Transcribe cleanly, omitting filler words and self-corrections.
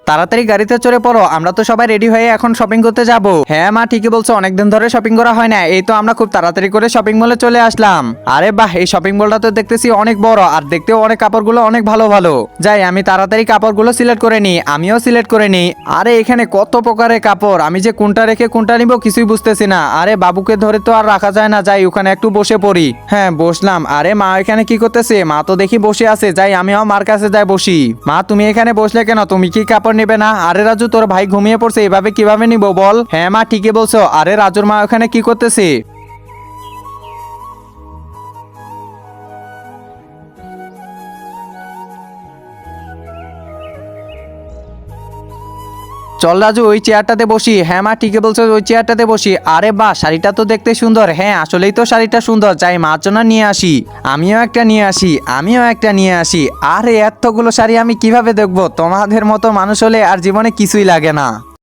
তাড়াতাড়ি গাড়িতে চড়ে পড়ো, আমরা তো সবাই রেডি হয়ে এখন শপিং করতে যাব। হ্যাঁ মা, ঠিকই বলছো, অনেকদিন ধরে শপিং করা হয় না, এই তো আমরা খুব তাড়াতাড়ি করে শপিং মলে চলে আসলাম। আরে বাহ, এই শপিং মলটা তো দেখতেছি অনেক বড়, আর দেখতেও অনেক কাপড়গুলো অনেক ভালো ভালো। যাই আমি তাড়াতাড়ি কাপড়গুলো সিলেক্ট করে নিই, আমিও সিলেক্ট করে নিই। আরে এখানে কত প্রকারের কাপড়, আমি যে কোনটা রেখে কোনটা নিব কিছুই বুঝতেছি না। আরে বাবুকে ধরে তো আর রাখা যায় না, যাই ওখানে একটু বসে পড়ি। হ্যাঁ বসলাম। আরে মা এখানে কি করতেছে? মা তো দেখি বসে আছে, যাই আমিও মার কাছে যাই বসি। মা তুমি এখানে বসলে কেন? তুমি কি কাপড় নেবে না? আরে রাজু, তোর ভাই ঘুমিয়ে পড়ছে, এভাবে কিভাবে নিব বল? হ্যাঁ মা ঠিকই বলছো। আরে রাজুর মা ওখানে কি করতেছে? চল রাজু, ওই চেয়ারটাতে বসি। হ্যাঁ মা ঠিকই বলছো, ওই চেয়ারটাতে বসি। আরে বাহ, শাড়িটা তো দেখতে সুন্দর। হ্যাঁ আসলেই তো শাড়িটা সুন্দর, যাই মার জন্য নিয়ে আসি। আমিও একটা নিয়ে আসি, আমিও একটা নিয়ে আসি। আরে এতগুলো শাড়ি আমি কিভাবে দেখবো? তোমাদের মতো মানুষ হলে আর জীবনে কিছুই লাগে না।